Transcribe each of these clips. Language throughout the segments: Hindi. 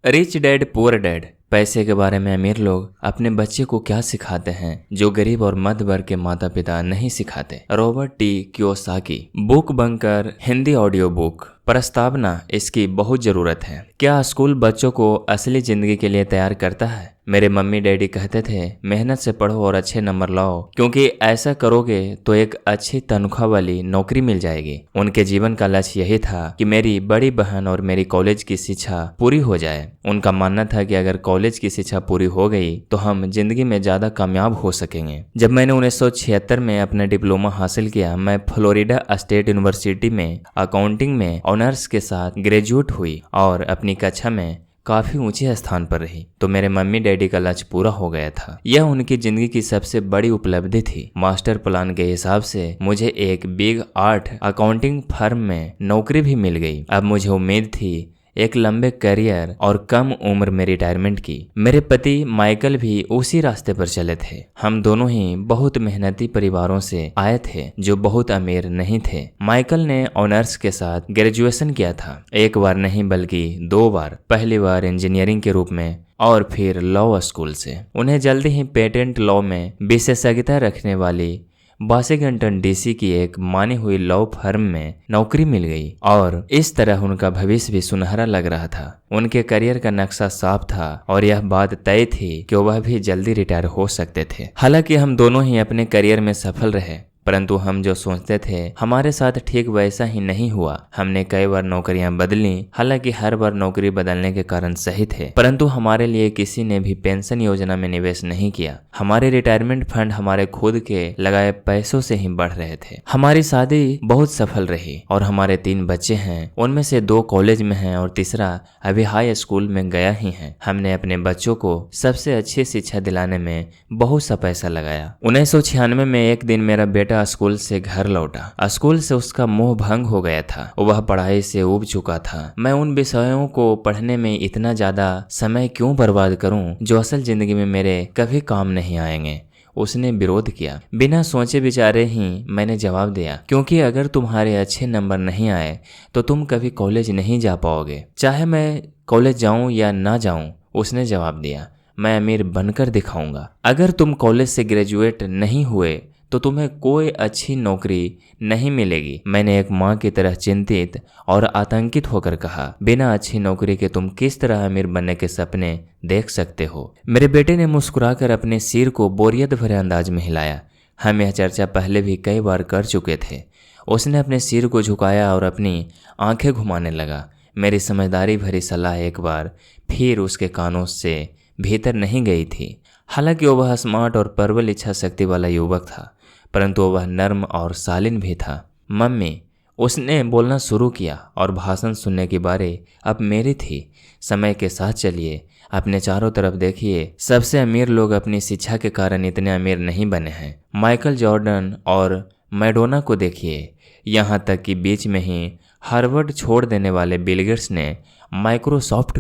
Rich dad poor dad. पैसे के बारे में अमीर लोग अपने बच्चे को क्या सिखाते हैं जो गरीब और मध्य वर्ग के माता पिता नहीं सिखाते। Robert T Kiyosaki. Book bunker Hindi audio book. प्रस्तावना, इसकी बहुत जरूरत है। क्या स्कूल बच्चों को असली जिंदगी के लिए तैयार करता है? मेरे मम्मी डैडी कहते थे मेहनत से पढ़ो और अच्छे नंबर लाओ, क्योंकि ऐसा करोगे तो एक अच्छी तनख्वाह वाली नौकरी मिल जाएगी। उनके जीवन का लक्ष्य यही था कि मेरी बड़ी बहन और मेरी कॉलेज की शिक्षा पूरी हो जाए। उनका मानना था कि अगर कॉलेज की शिक्षा पूरी हो गई तो हम जिंदगी में ज्यादा कामयाब हो सकेंगे। जब मैंने 1976 में अपना डिप्लोमा हासिल किया, मैं फ्लोरिडा स्टेट यूनिवर्सिटी में अकाउंटिंग में ऑनर्स के साथ ग्रेजुएट हुई और अपनी कक्षा में काफी ऊंचे स्थान पर रही। तो मेरे मम्मी डैडी का लक्ष्य पूरा हो गया था। यह उनकी जिंदगी की सबसे बड़ी उपलब्धि थी। मास्टर प्लान के हिसाब से मुझे एक बिग 8 अकाउंटिंग फर्म में नौकरी भी मिल गई। अब मुझे उम्मीद थी एक लंबे करियर और कम उम्र में रिटायरमेंट की। मेरे पति माइकल भी उसी रास्ते पर चले थे। हम दोनों ही बहुत मेहनती परिवारों से आए थे जो बहुत अमीर नहीं थे। माइकल ने ऑनर्स के साथ ग्रेजुएशन किया था, एक बार नहीं बल्कि 2 बार। पहली बार इंजीनियरिंग के रूप में और फिर लॉ स्कूल से। उन्हें जल्दी ही पेटेंट लॉ में विशेषज्ञता रखने वाली वाशिंगटन डीसी की एक मानी हुई लॉ फर्म में नौकरी मिल गई और इस तरह उनका भविष्य भी सुनहरा लग रहा था। उनके करियर का नक्शा साफ था और यह बात तय थी कि वह भी जल्दी रिटायर हो सकते थे। हालांकि हम दोनों ही अपने करियर में सफल रहे, परंतु हम जो सोचते थे हमारे साथ ठीक वैसा ही नहीं हुआ। हमने कई बार नौकरियां बदली, हालांकि हर बार नौकरी बदलने के कारण सही थे, परंतु हमारे लिए किसी ने भी पेंशन योजना में निवेश नहीं किया। हमारे रिटायरमेंट फंड हमारे खुद के लगाए पैसों से ही बढ़ रहे थे। हमारी शादी बहुत सफल रही और हमारे 3 बच्चे हैं। उनमें से 2 कॉलेज में हैं और तीसरा अभी हाई स्कूल में गया ही है। हमने अपने बच्चों को सबसे अच्छी शिक्षा दिलाने में बहुत सा पैसा लगाया। 1996 में एक दिन मेरा बेटा स्कूल से घर लौटा। स्कूल से उसका मोह भंग हो गया था। वह पढ़ाई से ऊब चुका था। मैं उन विषयों को पढ़ने में इतना ज्यादा समय क्यों बर्बाद करूं जो असल जिंदगी में मेरे कभी काम नहीं आएंगे। उसने विरोध किया। बिना सोचे विचारे ही मैंने जवाब दिया, क्योंकि अगर तुम्हारे अच्छे नंबर नहीं आए तो तुम कभी कॉलेज नहीं जा पाओगे, चाहे मैं कॉलेज जाऊं या ना जाऊं। उसने जवाब दिया, मैं अमीर बनकर दिखाऊंगा। अगर तुम कॉलेज से ग्रेजुएट नहीं हुए तो तुम्हें कोई अच्छी नौकरी नहीं मिलेगी। मैंने एक माँ की तरह चिंतित और आतंकित होकर कहा, बिना अच्छी नौकरी के तुम किस तरह अमीर बनने के सपने देख सकते हो? मेरे बेटे ने मुस्कुराकर अपने सिर को बोरियत भरे अंदाज में हिलाया। हम यह चर्चा पहले भी कई बार कर चुके थे। उसने अपने सिर को झुकाया और अपनी आंखें घुमाने लगा। मेरी समझदारी भरी सलाह एक बार फिर उसके कानों से भीतर नहीं गई थी। हालांकि वह स्मार्ट और प्रबल इच्छा शक्ति वाला युवक था, परंतु वह नर्म और शालीन भी था। मम्मी, उसने बोलना शुरू किया और भाषण सुनने की बारी अब मेरी थी। समय के साथ चलिए, अपने चारों तरफ देखिए। सबसे अमीर लोग अपनी शिक्षा के कारण इतने अमीर नहीं बने हैं। माइकल जॉर्डन और मैडोना को देखिए, यहाँ तक कि बीच में ही हार्वर्ड छोड़ देने वाले बिल गेट्स ने माइक्रोसॉफ्ट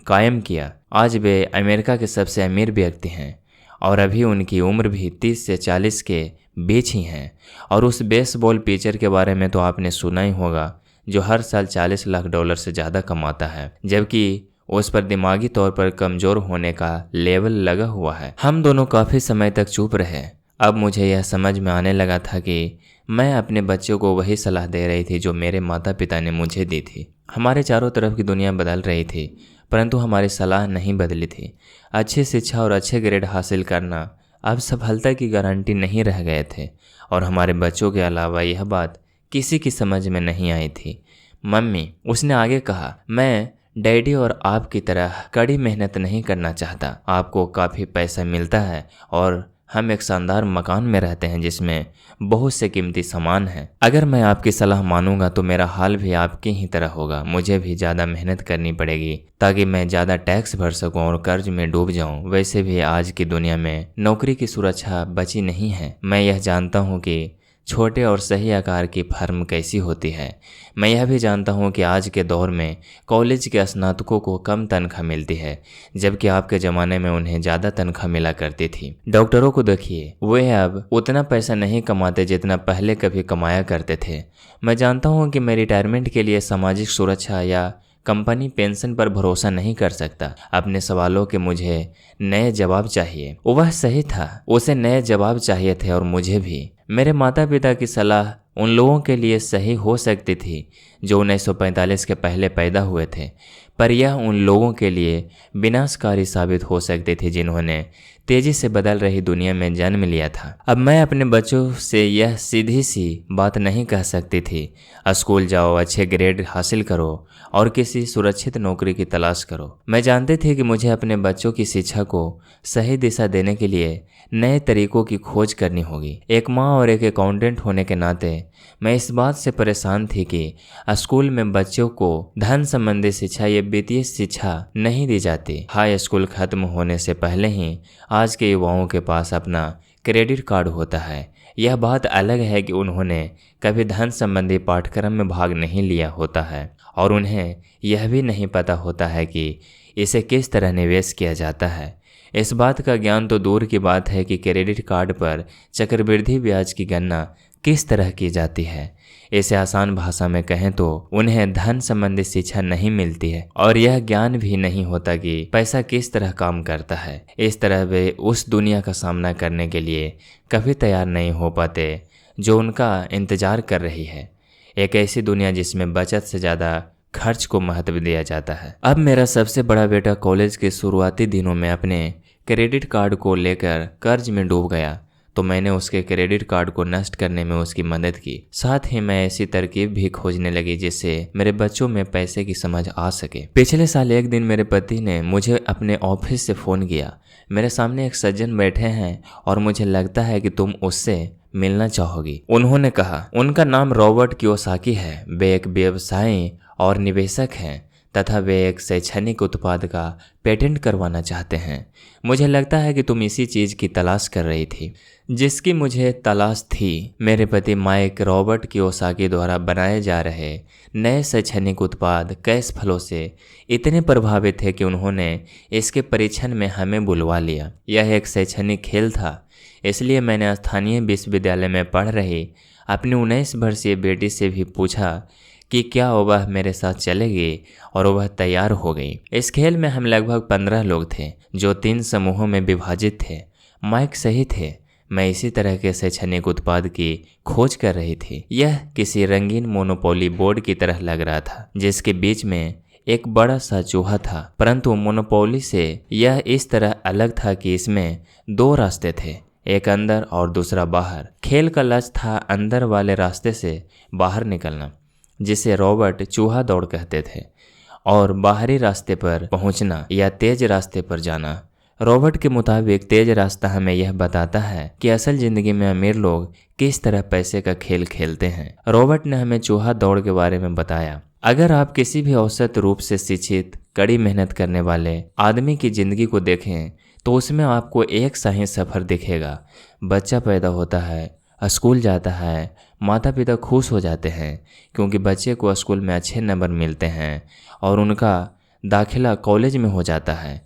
कायम किया। आज वे अमेरिका के सबसे अमीर व्यक्ति हैं और अभी उनकी उम्र भी 30 से 40 के बीच ही हैं। और उस बेसबॉल पिचर के बारे में तो आपने सुना ही होगा, जो हर साल $40 लाख से ज़्यादा कमाता है, जबकि उस पर दिमागी तौर पर कमज़ोर होने का लेबल लगा हुआ है। हम दोनों काफ़ी समय तक चुप रहे। अब मुझे यह समझ में आने लगा था कि मैं अपने बच्चों को वही सलाह दे रही थी जो मेरे माता पिता ने मुझे दी थी। हमारे चारों तरफ की दुनिया बदल रही थी, परंतु हमारी सलाह नहीं बदली थी। अच्छी शिक्षा और अच्छे ग्रेड हासिल करना अब सफलता की गारंटी नहीं रह गए थे और हमारे बच्चों के अलावा यह बात किसी की समझ में नहीं आई थी। मम्मी, उसने आगे कहा, मैं डैडी और आपकी तरह कड़ी मेहनत नहीं करना चाहता। आपको काफ़ी पैसा मिलता है और हम एक शानदार मकान में रहते हैं जिसमें बहुत से कीमती सामान हैं। अगर मैं आपकी सलाह मानूंगा तो मेरा हाल भी आपकी ही तरह होगा। मुझे भी ज़्यादा मेहनत करनी पड़ेगी ताकि मैं ज़्यादा टैक्स भर सकूं और कर्ज में डूब जाऊं। वैसे भी आज की दुनिया में नौकरी की सुरक्षा बची नहीं है। मैं यह जानता हूं कि छोटे और सही आकार की फर्म कैसी होती है। मैं यह भी जानता हूं कि आज के दौर में कॉलेज के स्नातकों को कम तनख्वाह मिलती है, जबकि आपके ज़माने में उन्हें ज़्यादा तनख्वाह मिला करती थी। डॉक्टरों को देखिए, वे अब उतना पैसा नहीं कमाते जितना पहले कभी कमाया करते थे। मैं जानता हूं कि मैं रिटायरमेंट के लिए सामाजिक सुरक्षा या कंपनी पेंशन पर भरोसा नहीं कर सकता। अपने सवालों के मुझे नए जवाब चाहिए। वह सही था, उसे नए जवाब चाहिए थे और मुझे भी। मेरे माता पिता की सलाह उन लोगों के लिए सही हो सकती थी जो 1945 के पहले पैदा हुए थे, पर यह उन लोगों के लिए विनाशकारी साबित हो सकती थी जिन्होंने तेजी से बदल रही दुनिया में जन्म लिया था। अब मैं अपने बच्चों से यह सीधी सी बात नहीं कह सकती थी, स्कूल जाओ, अच्छे ग्रेड हासिल करो और किसी सुरक्षित नौकरी की तलाश करो। मैं जानती थी कि मुझे अपने बच्चों की शिक्षा को सही दिशा देने के लिए नए तरीकों की खोज करनी होगी। एक माँ और एक अकाउंटेंट होने के नाते मैं इस बात से परेशान थी कि स्कूल में बच्चों को धन संबंधी शिक्षा या वित्तीय शिक्षा नहीं दी जाती। हाई स्कूल खत्म होने से पहले ही आज के युवाओं के पास अपना क्रेडिट कार्ड होता है। यह बात अलग है कि उन्होंने कभी धन संबंधी पाठ्यक्रम में भाग नहीं लिया होता है और उन्हें यह भी नहीं पता होता है कि इसे किस तरह निवेश किया जाता है। इस बात का ज्ञान तो दूर की बात है कि क्रेडिट कार्ड पर चक्रवृद्धि ब्याज की गणना किस तरह की जाती है। इसे आसान भाषा में कहें तो उन्हें धन संबंधी शिक्षा नहीं मिलती है और यह ज्ञान भी नहीं होता कि पैसा किस तरह काम करता है। इस तरह वे उस दुनिया का सामना करने के लिए कभी तैयार नहीं हो पाते जो उनका इंतजार कर रही है। एक ऐसी दुनिया जिसमें बचत से ज़्यादा खर्च को महत्व दिया जाता है। अब मेरा सबसे बड़ा बेटा कॉलेज के शुरुआती दिनों में अपने क्रेडिट कार्ड को लेकर कर्ज में डूब गया, तो मैंने उसके क्रेडिट कार्ड को नष्ट करने में उसकी मदद की। साथ ही मैं ऐसी तरकीब भी खोजने लगी जिससे मेरे बच्चों में पैसे की समझ आ सके। पिछले साल एक दिन मेरे पति ने मुझे अपने ऑफिस से फ़ोन किया। मेरे सामने एक सज्जन बैठे हैं और मुझे लगता है कि तुम उससे मिलना चाहोगी। उन्होंने कहा। उनका नाम रॉबर्ट कियोसाकी है। वे एक व्यवसायी और निवेशक हैं तथा वे एक शैक्षणिक उत्पाद का पेटेंट करवाना चाहते हैं। मुझे लगता है कि तुम इसी चीज़ की तलाश कर रही थी जिसकी मुझे तलाश थी। मेरे पति माइक रॉबर्ट कियोसाकी द्वारा बनाए जा रहे नए शैक्षणिक उत्पाद कैश फ्लो से इतने प्रभावित थे कि उन्होंने इसके परीक्षण में हमें बुलवा लिया। यह एक शैक्षणिक खेल था, इसलिए मैंने स्थानीय विश्वविद्यालय में पढ़ रही अपनी 19 वर्षीय बेटी से भी पूछा कि क्या वह मेरे साथ चलेगी और वह तैयार हो गई। इस खेल में हम लगभग 15 लोग थे जो 3 समूहों में विभाजित थे। माइक सही थे, मैं इसी तरह के शैक्षणिक उत्पाद की खोज कर रही थी। यह किसी रंगीन मोनोपोली बोर्ड की तरह लग रहा था जिसके बीच में एक बड़ा सा चूहा था, परंतु मोनोपोली से यह इस तरह अलग था कि इसमें 2 रास्ते थे, एक अंदर और दूसरा बाहर। खेल का लक्ष्य था अंदर वाले रास्ते से बाहर निकलना, जिसे रॉबर्ट चूहा दौड़ कहते थे, और बाहरी रास्ते पर पहुंचना या तेज रास्ते पर जाना। रॉबर्ट के मुताबिक तेज रास्ता हमें यह बताता है कि असल जिंदगी में अमीर लोग किस तरह पैसे का खेल खेलते हैं। रॉबर्ट ने हमें चूहा दौड़ के बारे में बताया। अगर आप किसी भी औसत रूप से शिक्षित, कड़ी मेहनत करने वाले आदमी की जिंदगी को देखें तो उसमें आपको एक सा ही सफर दिखेगा। बच्चा पैदा होता है, स्कूल जाता है, माता पिता खुश हो जाते हैं क्योंकि बच्चे को स्कूल में अच्छे नंबर मिलते हैं और उनका दाखिला कॉलेज में हो जाता है।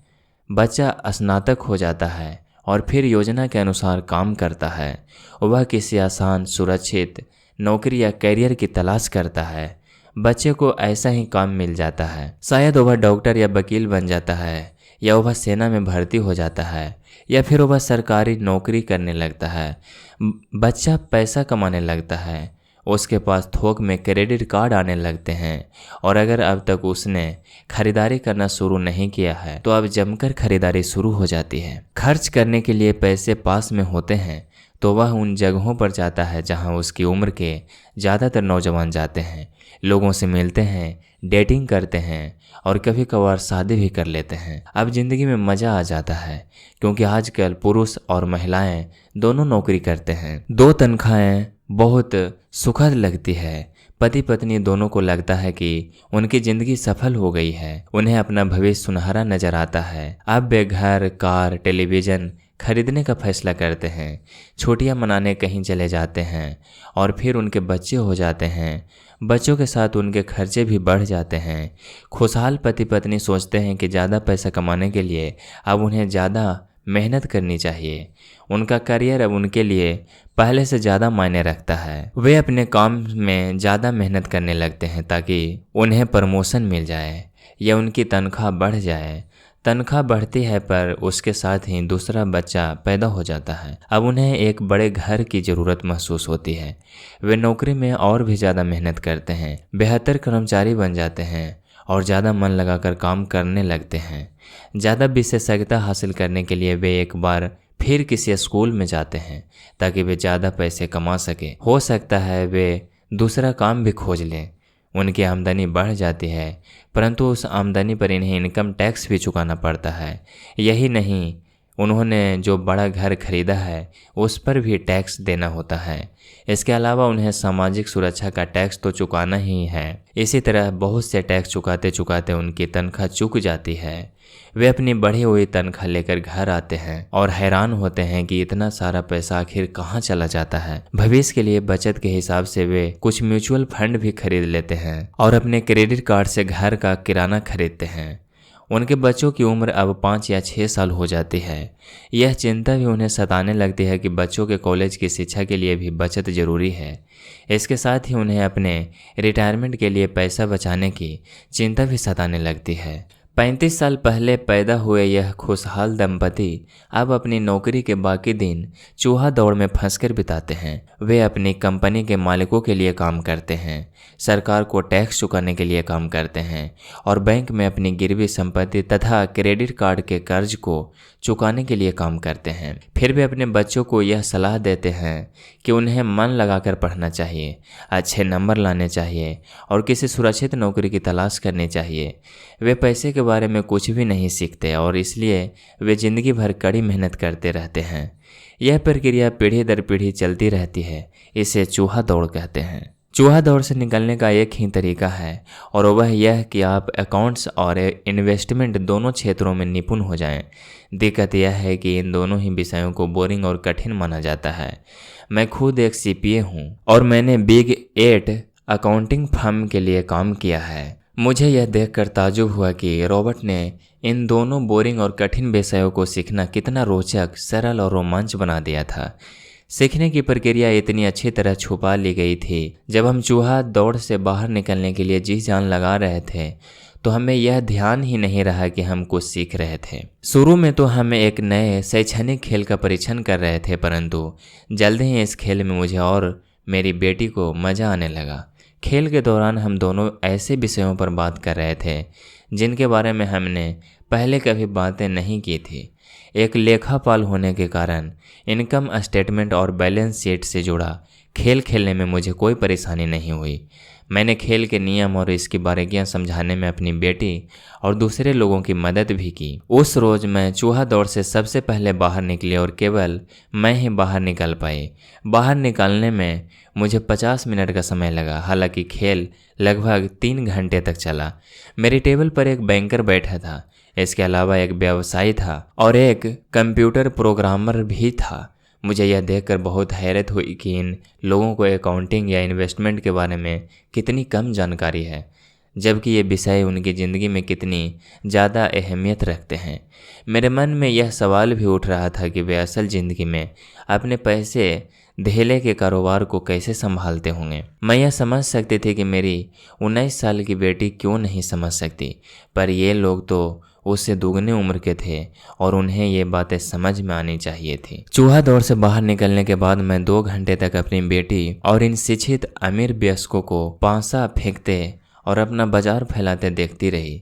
बच्चा स्नातक हो जाता है और फिर योजना के अनुसार काम करता है। वह किसी आसान, सुरक्षित नौकरी या करियर की तलाश करता है। बच्चे को ऐसा ही काम मिल जाता है। शायद वह डॉक्टर या वकील बन जाता है, या वह सेना में भर्ती हो जाता है, या फिर वह सरकारी नौकरी करने लगता है। बच्चा पैसा कमाने लगता है, उसके पास थोक में क्रेडिट कार्ड आने लगते हैं, और अगर अब तक उसने खरीदारी करना शुरू नहीं किया है तो अब जमकर खरीदारी शुरू हो जाती है। खर्च करने के लिए पैसे पास में होते हैं तो वह उन जगहों पर जाता है जहां उसकी उम्र के ज़्यादातर नौजवान जाते हैं, लोगों से मिलते हैं, डेटिंग करते हैं और कभी कभार शादी भी कर लेते हैं। अब जिंदगी में मज़ा आ जाता है क्योंकि आजकल पुरुष और महिलाएं दोनों नौकरी करते हैं। 2 तनख्वाहें बहुत सुखद लगती है। पति पत्नी दोनों को लगता है कि उनकी जिंदगी सफल हो गई है। उन्हें अपना भविष्य सुनहरा नजर आता है। अब वे घर, कार, टेलीविज़न खरीदने का फैसला करते हैं, छुट्टियां मनाने कहीं चले जाते हैं और फिर उनके बच्चे हो जाते हैं। बच्चों के साथ उनके खर्चे भी बढ़ जाते हैं। खुशहाल पति पत्नी सोचते हैं कि ज़्यादा पैसा कमाने के लिए अब उन्हें ज़्यादा मेहनत करनी चाहिए। उनका करियर अब उनके लिए पहले से ज़्यादा मायने रखता है। वे अपने काम में ज़्यादा मेहनत करने लगते हैं ताकि उन्हें प्रमोशन मिल जाए या उनकी तनख्वाह बढ़ जाए। तनख्वाह बढ़ती है पर उसके साथ ही दूसरा बच्चा पैदा हो जाता है। अब उन्हें एक बड़े घर की ज़रूरत महसूस होती है। वे नौकरी में और भी ज़्यादा मेहनत करते हैं, बेहतर कर्मचारी बन जाते हैं और ज़्यादा मन लगाकर काम करने लगते हैं। ज़्यादा विशेषज्ञता हासिल करने के लिए वे एक बार फिर किसी स्कूल में जाते हैं ताकि वे ज़्यादा पैसे कमा सके। हो सकता है वे दूसरा काम भी खोज लें। उनकी आमदनी बढ़ जाती है परंतु उस आमदनी पर इन्हें इनकम टैक्स भी चुकाना पड़ता है। यही नहीं, उन्होंने जो बड़ा घर खरीदा है उस पर भी टैक्स देना होता है। इसके अलावा उन्हें सामाजिक सुरक्षा का टैक्स तो चुकाना ही है। इसी तरह बहुत से टैक्स चुकाते चुकाते उनकी तनख्वाह चुक जाती है। वे अपनी बढ़ी हुई तनख्वाह लेकर घर आते हैं और हैरान होते हैं कि इतना सारा पैसा आखिर कहाँ चला जाता है। भविष्य के लिए बचत के हिसाब से वे कुछ म्यूचुअल फंड भी खरीद लेते हैं और अपने क्रेडिट कार्ड से घर का किराना खरीदते हैं। उनके बच्चों की उम्र अब 5 या 6 साल हो जाती है। यह चिंता भी उन्हें सताने लगती है कि बच्चों के कॉलेज की शिक्षा के लिए भी बचत जरूरी है। इसके साथ ही उन्हें अपने रिटायरमेंट के लिए पैसा बचाने की चिंता भी सताने लगती है। 35 साल पहले पैदा हुए यह खुशहाल दंपति अब अपनी नौकरी के बाकी दिन चूहा दौड़ में फंसकर बिताते हैं। वे अपनी कंपनी के मालिकों के लिए काम करते हैं, सरकार को टैक्स चुकाने के लिए काम करते हैं और बैंक में अपनी गिरवी संपत्ति तथा क्रेडिट कार्ड के कर्ज को चुकाने के लिए काम करते हैं। फिर वे अपने बच्चों को यह सलाह देते हैं कि उन्हें मन लगाकर पढ़ना चाहिए, अच्छे नंबर लाने चाहिए और किसी सुरक्षित नौकरी की तलाश करनी चाहिए। वे पैसे के बारे में कुछ भी नहीं सीखते और इसलिए वे जिंदगी भर कड़ी मेहनत करते रहते हैं। यह प्रक्रिया पीढ़ी दर पीढ़ी चलती रहती है। इसे चूहा दौड़ कहते हैं। चूहा दौड़ से निकलने का एक ही तरीका है और वह यह कि आप अकाउंट्स और इन्वेस्टमेंट दोनों क्षेत्रों में निपुण हो जाएं। दिक्कत यह है कि इन दोनों ही विषयों को बोरिंग और कठिन माना जाता है। मैं खुद एक CPA हूँ और मैंने बिग 8 अकाउंटिंग फर्म के लिए काम किया है। मुझे यह देखकर ताज्जुब हुआ कि रॉबर्ट ने इन दोनों बोरिंग और कठिन विषयों को सीखना कितना रोचक, सरल और रोमांच बना दिया था। सीखने की प्रक्रिया इतनी अच्छी तरह छुपा ली गई थी। जब हम चूहा दौड़ से बाहर निकलने के लिए जी जान लगा रहे थे तो हमें यह ध्यान ही नहीं रहा कि हम कुछ सीख रहे थे। शुरू में तो हम एक नए शैक्षणिक खेल का परीक्षण कर रहे थे परंतु जल्द ही इस खेल में मुझे और मेरी बेटी को मज़ा आने लगा। खेल के दौरान हम दोनों ऐसे विषयों पर बात कर रहे थे जिनके बारे में हमने पहले कभी बातें नहीं की थी। एक लेखापाल होने के कारण इनकम स्टेटमेंट और बैलेंस शीट से जुड़ा खेल खेलने में मुझे कोई परेशानी नहीं हुई। मैंने खेल के नियम और इसकी बारीकियां समझाने में अपनी बेटी और दूसरे लोगों की मदद भी की। उस रोज़ मैं चूहा दौड़ से सबसे पहले बाहर निकली और केवल मैं ही बाहर निकल पाई। बाहर निकलने में मुझे 50 मिनट का समय लगा। हालांकि खेल लगभग 3 घंटे तक चला। मेरी टेबल पर एक बैंकर बैठा था, इसके अलावा एक व्यवसायी था और एक कंप्यूटर प्रोग्रामर भी था। मुझे यह देखकर बहुत हैरत हुई कि इन लोगों को अकाउंटिंग या इन्वेस्टमेंट के बारे में कितनी कम जानकारी है, जबकि ये विषय उनकी ज़िंदगी में कितनी ज़्यादा अहमियत रखते हैं। मेरे मन में यह सवाल भी उठ रहा था कि वे असल ज़िंदगी में अपने पैसे धेले के कारोबार को कैसे संभालते होंगे। मैं यह समझ सकती थी कि मेरी 19 साल की बेटी क्यों नहीं समझ सकती, पर ये लोग तो उससे दुगने उम्र के थे और उन्हें ये बातें समझ में आनी चाहिए थी। चूहा दौड़ से बाहर निकलने के बाद मैं 2 घंटे तक अपनी बेटी और इन शिक्षित अमीर वयस्कों को पासा फेंकते और अपना बाजार फैलाते देखती रही।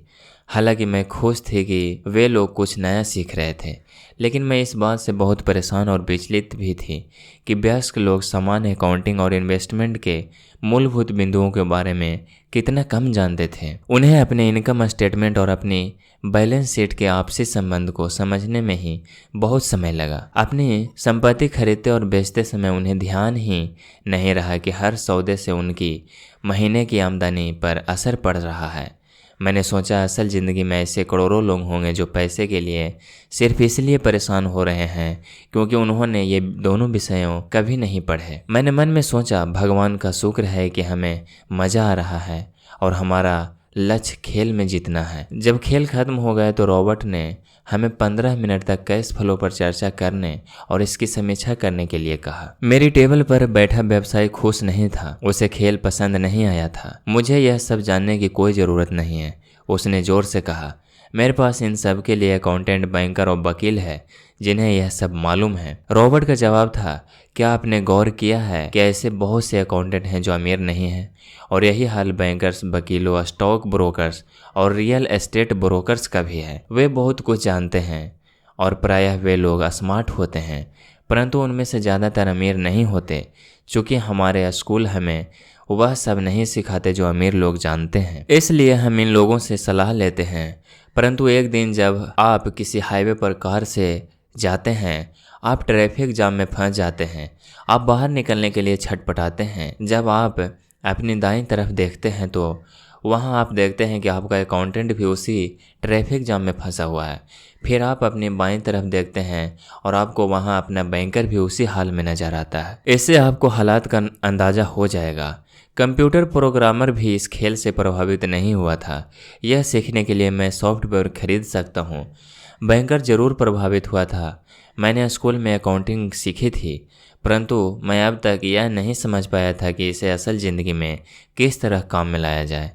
हालांकि मैं खुश थी कि वे लोग कुछ नया सीख रहे थे, लेकिन मैं इस बात से बहुत परेशान और विचलित भी थी कि वयस्क लोग सामान्य अकाउंटिंग और इन्वेस्टमेंट के मूलभूत बिंदुओं के बारे में कितना कम जानते थे। उन्हें अपने इनकम स्टेटमेंट और अपनी बैलेंस शीट के आपसी संबंध को समझने में ही बहुत समय लगा। अपनी संपत्ति खरीदते और बेचते समय उन्हें ध्यान ही नहीं रहा कि हर सौदे से उनकी महीने की आमदनी पर असर पड़ रहा है। मैंने सोचा असल ज़िंदगी में ऐसे करोड़ों लोग होंगे जो पैसे के लिए सिर्फ इसलिए परेशान हो रहे हैं क्योंकि उन्होंने ये दोनों विषयों कभी नहीं पढ़े। मैंने मन में सोचा भगवान का शुक्र है कि हमें मज़ा आ रहा है और हमारा लक्ष्य खेल में जीतना है। जब खेल खत्म हो गए तो रॉबर्ट ने हमें 15 मिनट तक कैश फ्लो पर चर्चा करने और इसकी समीक्षा करने के लिए कहा। मेरी टेबल पर बैठा व्यवसायी खुश नहीं था, उसे खेल पसंद नहीं आया था। मुझे यह सब जानने की कोई ज़रूरत नहीं है, उसने जोर से कहा। मेरे पास इन सब के लिए अकाउंटेंट, बैंकर और वकील है जिन्हें यह सब मालूम है। रॉबर्ट का जवाब था, क्या आपने गौर किया है कि ऐसे बहुत से अकाउंटेंट हैं जो अमीर नहीं हैं, और यही हाल बैंकर्स, वकीलों, स्टॉक ब्रोकर्स और रियल एस्टेट ब्रोकर्स का भी है। वे बहुत कुछ जानते हैं और प्रायः वे लोग स्मार्ट होते हैं, परंतु उनमें से ज़्यादातर अमीर नहीं होते, चूँकि हमारे स्कूल हमें वह सब नहीं सिखाते जो अमीर लोग जानते हैं। इसलिए हम इन लोगों से सलाह लेते हैं। परंतु एक दिन जब आप किसी हाईवे पर कार से जाते हैं, आप ट्रैफिक जाम में फंस जाते हैं। आप बाहर निकलने के लिए छटपटाते हैं। जब आप अपनी दाईं तरफ देखते हैं तो वहां आप देखते हैं कि आपका अकाउंटेंट भी उसी ट्रैफिक जाम में फंसा हुआ है। फिर आप अपनी बाईं तरफ देखते हैं और आपको वहां अपना बैंकर भी उसी हाल में नजर आता है। इससे आपको हालात का अंदाजा हो जाएगा। कंप्यूटर प्रोग्रामर भी इस खेल से प्रभावित नहीं हुआ था। यह सीखने के लिए मैं सॉफ्टवेयर खरीद सकता हूँ। बैंकर जरूर प्रभावित हुआ था। मैंने स्कूल में अकाउंटिंग सीखी थी, परंतु मैं अब तक यह नहीं समझ पाया था कि इसे असल ज़िंदगी में किस तरह काम में लाया जाए।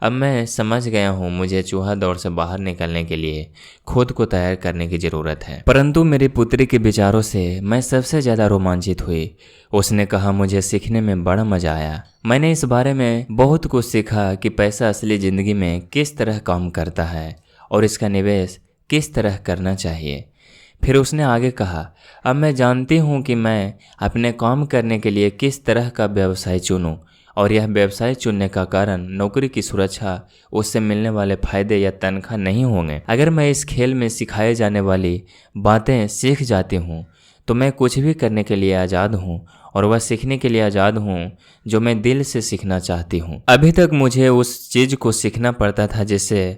अब मैं समझ गया हूँ, मुझे चूहा दौड़ से बाहर निकलने के लिए खुद को तैयार करने की ज़रूरत है। परंतु मेरी पुत्री के विचारों से मैं सबसे ज़्यादा रोमांचित हुई। उसने कहा, मुझे सीखने में बड़ा मज़ा आया। मैंने इस बारे में बहुत कुछ सीखा कि पैसा असली ज़िंदगी में किस तरह काम करता है और इसका निवेश किस तरह करना चाहिए। फिर उसने आगे कहा, अब मैं जानती हूँ कि मैं अपने काम करने के लिए किस तरह का व्यवसाय चुनूँ, और यह व्यवसाय चुनने का कारण नौकरी की सुरक्षा, उससे मिलने वाले फायदे या तनख्वाह नहीं होंगे। अगर मैं इस खेल में सिखाए जाने वाली बातें सीख जाती हूँ तो मैं कुछ भी करने के लिए आज़ाद हूँ, और वह सीखने के लिए आज़ाद हूँ जो मैं दिल से सीखना चाहती हूँ। अभी तक मुझे उस चीज़ को सीखना पड़ता था जिससे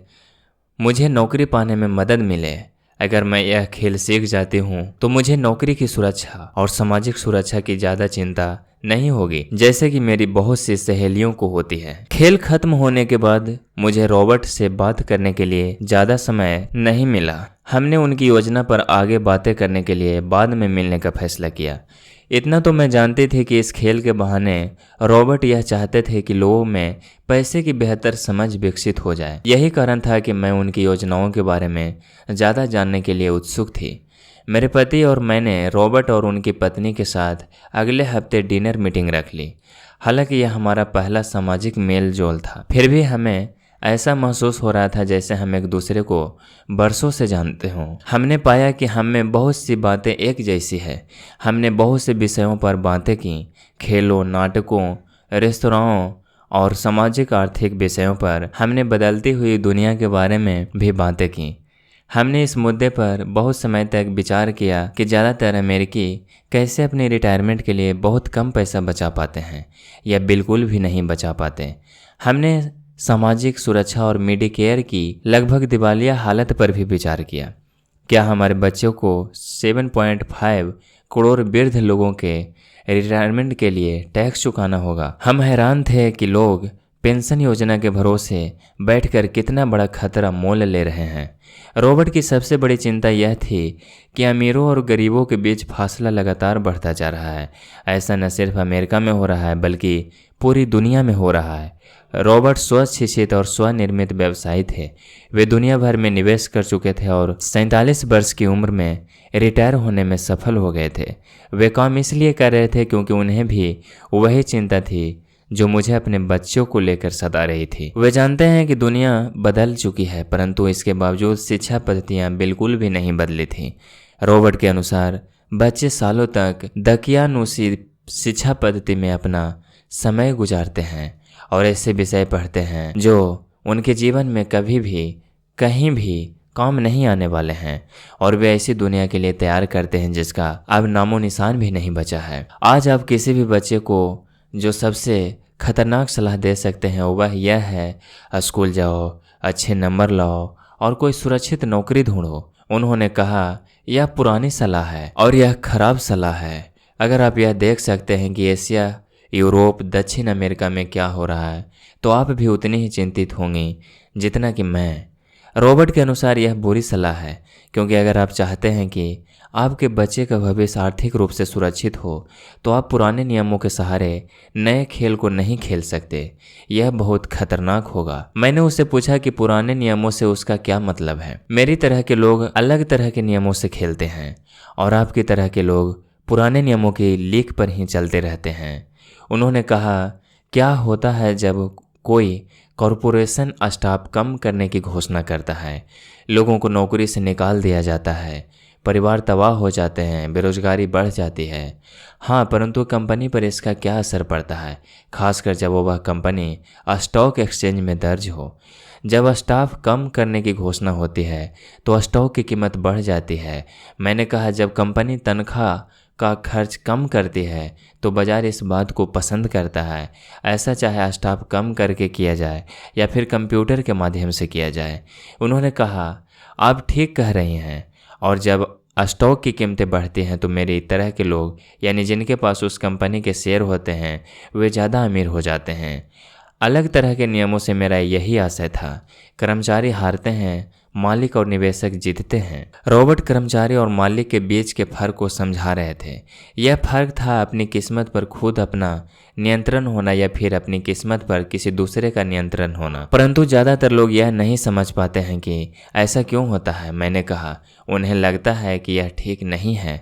मुझे नौकरी पाने में मदद मिले। अगर मैं यह खेल सीख जाती हूँ तो मुझे नौकरी की सुरक्षा और सामाजिक सुरक्षा की ज़्यादा चिंता नहीं होगी, जैसे कि मेरी बहुत सी सहेलियों को होती है। खेल खत्म होने के बाद मुझे रॉबर्ट से बात करने के लिए ज़्यादा समय नहीं मिला। हमने उनकी योजना पर आगे बातें करने के लिए बाद में मिलने का फैसला किया। इतना तो मैं जानती थी कि इस खेल के बहाने रॉबर्ट यह चाहते थे कि लोगों में पैसे की बेहतर समझ विकसित हो जाए। यही कारण था कि मैं उनकी योजनाओं के बारे में ज़्यादा जानने के लिए उत्सुक थी। मेरे पति और मैंने रॉबर्ट और उनकी पत्नी के साथ अगले हफ्ते डिनर मीटिंग रख ली। हालांकि यह हमारा पहला सामाजिक मेल जोल था, फिर भी हमें ऐसा महसूस हो रहा था जैसे हम एक दूसरे को बरसों से जानते हों। हमने पाया कि हम में बहुत सी बातें एक जैसी है। हमने बहुत से विषयों पर बातें की, खेलों, नाटकों, रेस्तराओं और सामाजिक आर्थिक विषयों पर। हमने बदलती हुई दुनिया के बारे में भी बातें की। हमने इस मुद्दे पर बहुत समय तक विचार किया कि ज़्यादातर अमेरिकी कैसे अपने रिटायरमेंट के लिए बहुत कम पैसा बचा पाते हैं या बिल्कुल भी नहीं बचा पाते। हमने सामाजिक सुरक्षा और मेडिकेयर की लगभग दिवालिया हालत पर भी विचार किया। क्या हमारे बच्चों को 7.5 करोड़ वृद्ध लोगों के रिटायरमेंट के लिए टैक्स चुकाना होगा? हम हैरान थे कि लोग पेंशन योजना के भरोसे बैठकर कितना बड़ा खतरा मोल ले रहे हैं। रॉबर्ट की सबसे बड़ी चिंता यह थी कि अमीरों और गरीबों के बीच फासला लगातार बढ़ता जा रहा है। ऐसा न सिर्फ अमेरिका में हो रहा है बल्कि पूरी दुनिया में हो रहा है। रॉबर्ट स्वशिक्षित और स्वनिर्मित व्यवसायी थे। वे दुनिया भर में निवेश कर चुके थे और 47 वर्ष की उम्र में रिटायर होने में सफल हो गए थे। वे काम इसलिए कर रहे थे क्योंकि उन्हें भी वही चिंता थी जो मुझे अपने बच्चों को लेकर सता रही थी। वे जानते हैं कि दुनिया बदल चुकी है, परंतु इसके बावजूद शिक्षा पद्धतियां बिल्कुल भी नहीं बदली थी। रॉबर्ट के अनुसार बच्चे सालों तक दकियानुसी शिक्षा पद्धति में अपना समय गुजारते हैं और ऐसे विषय पढ़ते हैं जो उनके जीवन में कभी भी कहीं भी काम नहीं आने वाले हैं, और वे ऐसी दुनिया के लिए तैयार करते हैं जिसका अब नामो निशान भी नहीं बचा है। आज आप किसी भी बच्चे को जो सबसे खतरनाक सलाह दे सकते हैं वह यह है, स्कूल जाओ, अच्छे नंबर लाओ और कोई सुरक्षित नौकरी ढूंढो। उन्होंने कहा, यह पुरानी सलाह है और यह खराब सलाह है। अगर आप यह देख सकते हैं कि एशिया, यूरोप, दक्षिण अमेरिका में क्या हो रहा है, तो तो आप भी उतनी ही चिंतित होंगी जितना कि मैं। रॉबर्ट के अनुसार यह बुरी सलाह है, क्योंकि अगर आप चाहते हैं कि आपके बच्चे का भविष्य आर्थिक रूप से सुरक्षित हो तो आप पुराने नियमों के सहारे नए खेल को नहीं खेल सकते। यह बहुत खतरनाक होगा। मैंने उससे पूछा कि पुराने नियमों से उसका क्या मतलब है। मेरी तरह के लोग अलग तरह के नियमों से खेलते हैं और आपकी तरह के लोग पुराने नियमों की लीक पर ही चलते रहते हैं। उन्होंने कहा, क्या होता है जब कोई कॉरपोरेशन स्टाफ कम करने की घोषणा करता है? लोगों को नौकरी से निकाल दिया जाता है, परिवार तबाह हो जाते हैं, बेरोजगारी बढ़ जाती है। हाँ, परंतु कंपनी पर इसका क्या असर पड़ता है, खासकर जब वह कंपनी स्टॉक एक्सचेंज में दर्ज हो। जब स्टाफ कम करने की घोषणा होती है तो स्टॉक की कीमत बढ़ जाती है। मैंने कहा, जब कंपनी तनख्वाह का खर्च कम करती है तो बाजार इस बात को पसंद करता है, ऐसा चाहे स्टाफ कम करके किया जाए या फिर कंप्यूटर के माध्यम से किया जाए। उन्होंने कहा, आप ठीक कह रही हैं, और जब स्टॉक की कीमतें बढ़ती हैं तो मेरी तरह के लोग, यानी जिनके पास उस कंपनी के शेयर होते हैं, वे ज़्यादा अमीर हो जाते हैं। अलग तरह के नियमों से मेरा यही आशय था। कर्मचारी हारते हैं, मालिक और निवेशक जीतते हैं। रॉबर्ट कर्मचारी और मालिक के बीच के फर्क को समझा रहे थे। यह फर्क था अपनी किस्मत पर खुद अपना नियंत्रण होना या फिर अपनी किस्मत पर किसी दूसरे का नियंत्रण होना। परंतु ज़्यादातर लोग यह नहीं समझ पाते हैं कि ऐसा क्यों होता है। मैंने कहा, उन्हें लगता है कि यह ठीक नहीं है।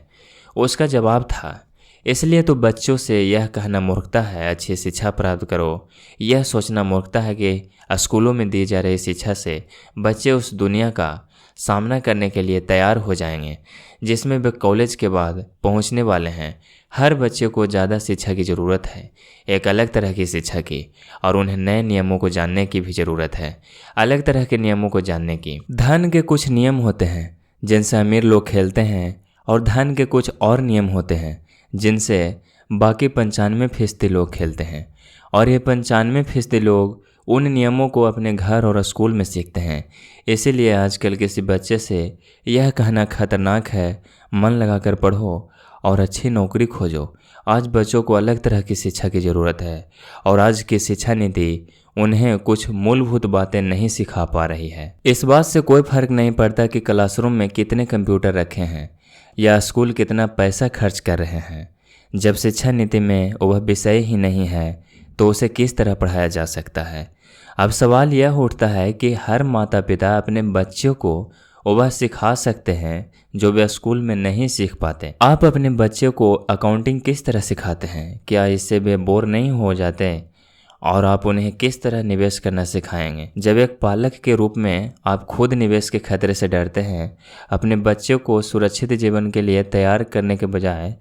उसका जवाब था, इसलिए तो बच्चों से यह कहना मूर्खता है, अच्छी शिक्षा प्राप्त करो। यह सोचना मूर्खता है कि स्कूलों में दी जा रही शिक्षा से बच्चे उस दुनिया का सामना करने के लिए तैयार हो जाएंगे जिसमें वे कॉलेज के बाद पहुंचने वाले हैं। हर बच्चे को ज़्यादा शिक्षा की ज़रूरत है, एक अलग तरह की शिक्षा की, और उन्हें नए नियमों को जानने की भी ज़रूरत है, अलग तरह के नियमों को जानने की। धन के कुछ नियम होते हैं जिनसे अमीर लोग खेलते हैं और धन के कुछ और नियम होते हैं जिनसे बाकी 95% लोग खेलते हैं, और ये 95% लोग उन नियमों को अपने घर और स्कूल में सीखते हैं। इसीलिए आजकल किसी बच्चे से यह कहना खतरनाक है, मन लगाकर पढ़ो और अच्छी नौकरी खोजो। आज बच्चों को अलग तरह की शिक्षा की ज़रूरत है, और आज की शिक्षा नीति उन्हें कुछ मूलभूत बातें नहीं सिखा पा रही है। इस बात से कोई फर्क नहीं पड़ता कि क्लासरूम में कितने कंप्यूटर रखे हैं या स्कूल कितना पैसा खर्च कर रहे हैं। जब शिक्षा नीति में वह विषय ही नहीं है तो उसे किस तरह पढ़ाया जा सकता है। अब सवाल यह उठता है कि हर माता पिता अपने बच्चों को वह सिखा सकते हैं जो वे स्कूल में नहीं सीख पाते। आप अपने बच्चे को अकाउंटिंग किस तरह सिखाते हैं? क्या इससे वे बोर नहीं हो जाते? और आप उन्हें किस तरह निवेश करना सिखाएंगे? जब एक पालक के रूप में आप खुद निवेश के खतरे से डरते हैं, अपने बच्चों को सुरक्षित जीवन के लिए तैयार करने के बजाय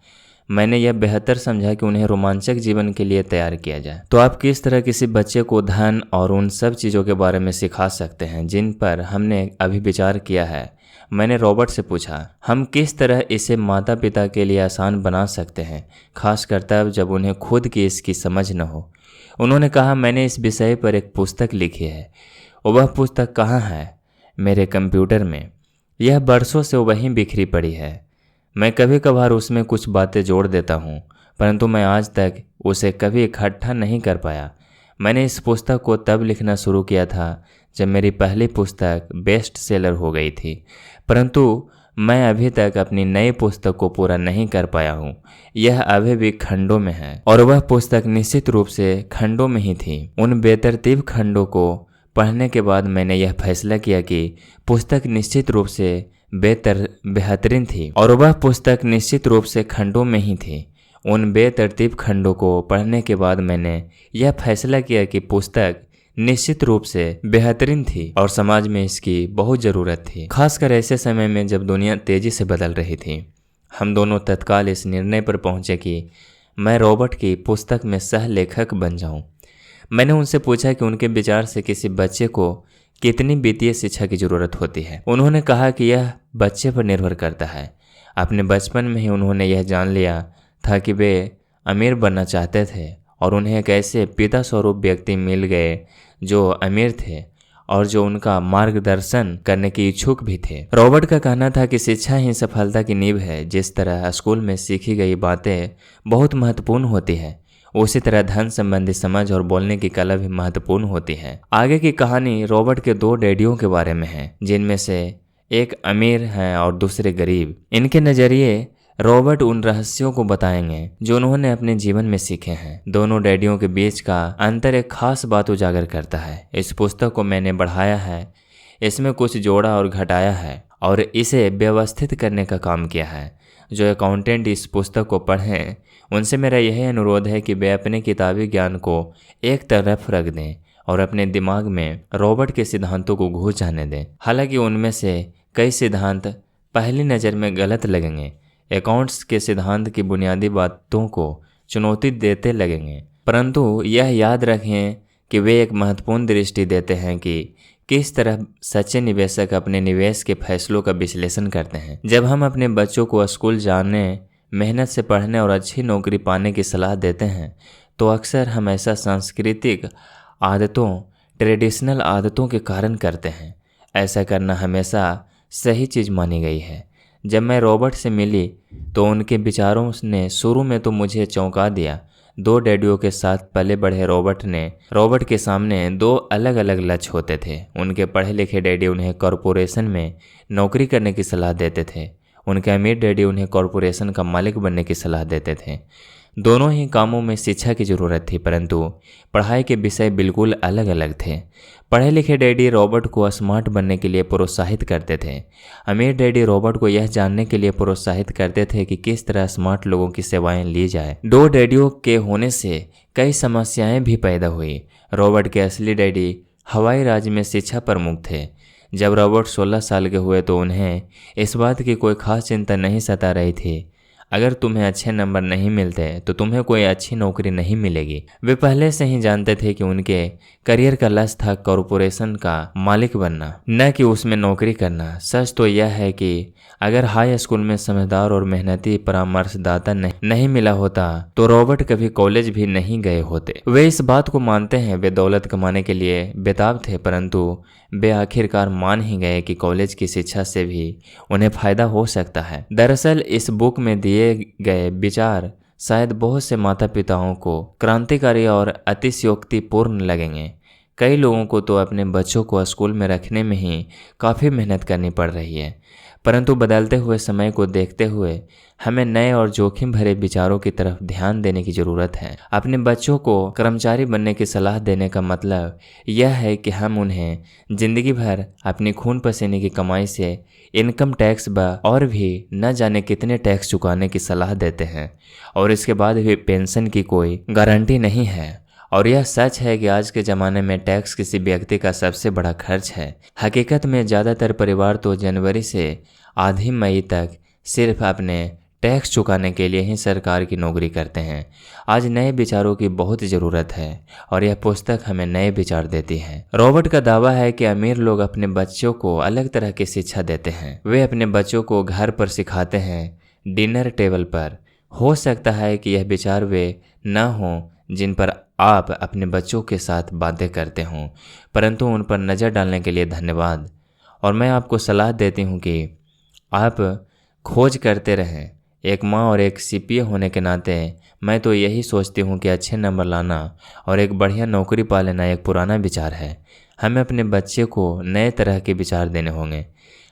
मैंने यह बेहतर समझा कि उन्हें रोमांचक जीवन के लिए तैयार किया जाए। तो आप किस तरह किसी बच्चे को धन और उन सब चीज़ों के बारे में सिखा सकते हैं जिन पर हमने अभी विचार किया है? मैंने रॉबर्ट से पूछा, हम किस तरह इसे माता पिता के लिए आसान बना सकते हैं, खासकर तब जब उन्हें खुद की इसकी समझ न हो। उन्होंने कहा, मैंने इस विषय पर एक पुस्तक लिखी है। वह पुस्तक कहाँ है? मेरे कंप्यूटर में। यह बरसों से वहीं बिखरी पड़ी है। मैं कभी कभार उसमें कुछ बातें जोड़ देता हूँ, परंतु मैं आज तक उसे कभी इकट्ठा नहीं कर पाया। मैंने इस पुस्तक को तब लिखना शुरू किया था जब मेरी पहली पुस्तक बेस्ट सेलर हो गई थी, परंतु मैं अभी तक अपनी नई पुस्तक को पूरा नहीं कर पाया हूँ। यह अभी भी खंडों में है, और वह पुस्तक निश्चित रूप से खंडों में ही थी। उन बेतरतीब खंडों को पढ़ने के बाद मैंने यह फैसला किया कि पुस्तक निश्चित रूप से बेहतरीन थी, और वह पुस्तक निश्चित रूप से खंडों में ही थी। उन बेतरतीब खंडों को पढ़ने के बाद मैंने यह फैसला किया कि पुस्तक निश्चित रूप से बेहतरीन थी और समाज में इसकी बहुत ज़रूरत थी, खासकर ऐसे समय में जब दुनिया तेज़ी से बदल रही थी। हम दोनों तत्काल इस निर्णय पर पहुंचे कि मैं रॉबर्ट की पुस्तक में सह लेखक बन जाऊं। मैंने उनसे पूछा कि उनके विचार से किसी बच्चे को कितनी वित्तीय शिक्षा की ज़रूरत होती है। उन्होंने कहा कि यह बच्चे पर निर्भर करता है। अपने बचपन में ही उन्होंने यह जान लिया था कि वे अमीर बनना चाहते थे, और उन्हें एक ऐसे पिता स्वरूप व्यक्ति मिल गए जो अमीर थे और जो उनका मार्गदर्शन करने के इच्छुक भी थे। रॉबर्ट का कहना था कि शिक्षा ही सफलता की नींव है। जिस तरह स्कूल में सीखी गई बातें बहुत महत्वपूर्ण होती है, उसी तरह धन संबंधी समझ और बोलने की कला भी महत्वपूर्ण होती है। आगे की कहानी रॉबर्ट के दो डैडियों के बारे में है, जिनमें से एक अमीर है और दूसरे गरीब। इनके नजरिए रॉबर्ट उन रहस्यों को बताएंगे जो उन्होंने अपने जीवन में सीखे हैं। दोनों डैडियों के बीच का अंतर एक खास बात उजागर करता है। इस पुस्तक को मैंने बढ़ाया है, इसमें कुछ जोड़ा और घटाया है और इसे व्यवस्थित करने का काम किया है। जो अकाउंटेंट इस पुस्तक को पढ़ें उनसे मेरा यही अनुरोध है कि वे अपने किताबी ज्ञान को एक तरफ रख दें और अपने दिमाग में रॉबर्ट के सिद्धांतों को घुस जाने दें। हालांकि उनमें से कई सिद्धांत पहली नज़र में गलत लगेंगे, अकाउंट्स के सिद्धांत की बुनियादी बातों को चुनौती देते लगेंगे, परंतु यह याद रखें कि वे एक महत्वपूर्ण दृष्टि देते हैं कि किस तरह सच्चे निवेशक अपने निवेश के फैसलों का विश्लेषण करते हैं। जब हम अपने बच्चों को स्कूल जाने, मेहनत से पढ़ने और अच्छी नौकरी पाने की सलाह देते हैं तो अक्सर हम ऐसा सांस्कृतिक आदतों, ट्रेडिशनल आदतों के कारण करते हैं। ऐसा करना हमेशा सही चीज़ मानी गई है। जब मैं रॉबर्ट से मिली तो उनके विचारों ने शुरू में तो मुझे चौंका दिया। दो डैडियों के साथ पले बढ़े रॉबर्ट के सामने दो अलग अलग लक्ष्य होते थे। उनके पढ़े लिखे डैडी उन्हें कॉरपोरेशन में नौकरी करने की सलाह देते थे, उनके अमीर डैडी उन्हें कॉरपोरेशन का मालिक बनने की सलाह देते थे। दोनों ही कामों में शिक्षा की ज़रूरत थी, परंतु पढ़ाई के विषय बिल्कुल अलग अलग थे। पढ़े लिखे डैडी रॉबर्ट को स्मार्ट बनने के लिए प्रोत्साहित करते थे। अमीर डैडी रॉबर्ट को यह जानने के लिए प्रोत्साहित करते थे कि किस तरह स्मार्ट लोगों की सेवाएं ली जाए। दो डैडियों के होने से कई समस्याएं भी पैदा हुई। रॉबर्ट के असली डैडी हवाई राज्य में शिक्षा प्रमुख थे। जब रॉबर्ट 16 साल के हुए तो उन्हें इस बात की कोई खास चिंता नहीं सता रही थी। अगर तुम्हें अच्छे नंबर नहीं मिलते तो तुम्हें कोई अच्छी नौकरी नहीं मिलेगी। वे पहले से ही जानते थे कि उनके करियर का लक्ष्य था कॉरपोरेशन का मालिक बनना, न कि उसमें नौकरी करना। सच तो यह है कि अगर हाई स्कूल में समझदार और मेहनती परामर्शदाता नहीं मिला होता तो रॉबर्ट कभी कॉलेज भी नहीं गए होते। वे इस बात को मानते हैं, वे दौलत कमाने के लिए बेताब थे, परंतु वे आखिरकार मान ही गए कि कॉलेज की शिक्षा से भी उन्हें फायदा हो सकता है। दरअसल इस बुक में दिए गए विचार शायद बहुत से माता पिताओं को क्रांतिकारी और अतिशयोक्तिपूर्ण लगेंगे। कई लोगों को तो अपने बच्चों को स्कूल में रखने में ही काफ़ी मेहनत करनी पड़ रही है, परंतु बदलते हुए समय को देखते हुए हमें नए और जोखिम भरे विचारों की तरफ ध्यान देने की ज़रूरत है। अपने बच्चों को कर्मचारी बनने की सलाह देने का मतलब यह है कि हम उन्हें जिंदगी भर अपनी खून पसीने की कमाई से इनकम टैक्स और भी न जाने कितने टैक्स चुकाने की सलाह देते हैं और इसके बाद भी पेंशन की कोई गारंटी नहीं है। और यह सच है कि आज के ज़माने में टैक्स किसी व्यक्ति का सबसे बड़ा खर्च है। हकीकत में ज़्यादातर परिवार तो जनवरी से आधी मई तक सिर्फ अपने टैक्स चुकाने के लिए ही सरकार की नौकरी करते हैं। आज नए विचारों की बहुत ज़रूरत है और यह पुस्तक हमें नए विचार देती है। रॉबर्ट का दावा है कि अमीर लोग अपने बच्चों को अलग तरह की शिक्षा देते हैं। वे अपने बच्चों को घर पर सिखाते हैं, डिनर टेबल पर। हो सकता है कि यह विचार वे न हों जिन पर आप अपने बच्चों के साथ बातें करते हों, परंतु उन पर नज़र डालने के लिए धन्यवाद। और मैं आपको सलाह देती हूँ कि आप खोज करते रहें। एक माँ और एक सीपीए होने के नाते मैं तो यही सोचती हूँ कि अच्छे नंबर लाना और एक बढ़िया नौकरी पा लेना एक पुराना विचार है। हमें अपने बच्चे को नए तरह के विचार देने होंगे,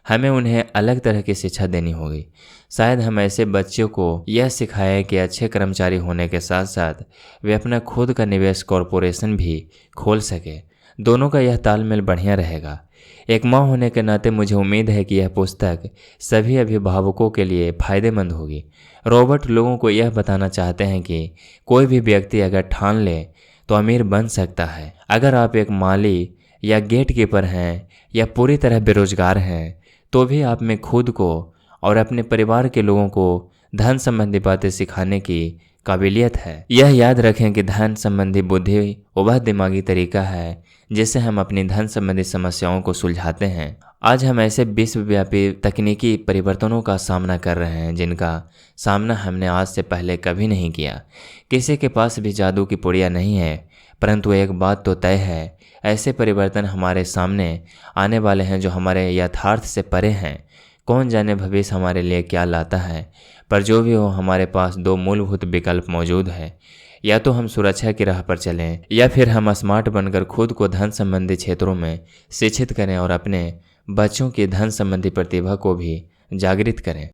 हमें उन्हें अलग तरह की शिक्षा देनी होगी। शायद हम ऐसे बच्चों को यह सिखाएं कि अच्छे कर्मचारी होने के साथ साथ वे अपना खुद का निवेश कॉरपोरेशन भी खोल सके। दोनों का यह तालमेल बढ़िया रहेगा। एक माँ होने के नाते मुझे उम्मीद है कि यह पुस्तक सभी अभिभावकों के लिए फ़ायदेमंद होगी। रॉबर्ट लोगों को यह बताना चाहते हैं कि कोई भी व्यक्ति अगर ठान ले तो अमीर बन सकता है। अगर आप एक माली या गेट कीपर हैं या पूरी तरह बेरोजगार हैं तो भी आप में खुद को और अपने परिवार के लोगों को धन संबंधी बातें सिखाने की काबिलियत है। यह याद रखें कि धन संबंधी बुद्धि वह दिमागी तरीका है जिससे हम अपनी धन संबंधी समस्याओं को सुलझाते हैं। आज हम ऐसे विश्वव्यापी तकनीकी परिवर्तनों का सामना कर रहे हैं जिनका सामना हमने आज से पहले कभी नहीं किया। किसी के पास भी जादू की पुड़िया नहीं है, परंतु एक बात तो तय है, ऐसे परिवर्तन हमारे सामने आने वाले हैं जो हमारे यथार्थ से परे हैं। कौन जाने भविष्य हमारे लिए क्या लाता है, पर जो भी हो, हमारे पास दो मूलभूत विकल्प मौजूद है। या तो हम सुरक्षा की राह पर चलें, या फिर हम स्मार्ट बनकर खुद को धन संबंधी क्षेत्रों में शिक्षित करें और अपने बच्चों की धन संबंधी प्रतिभा को भी जागृत करें।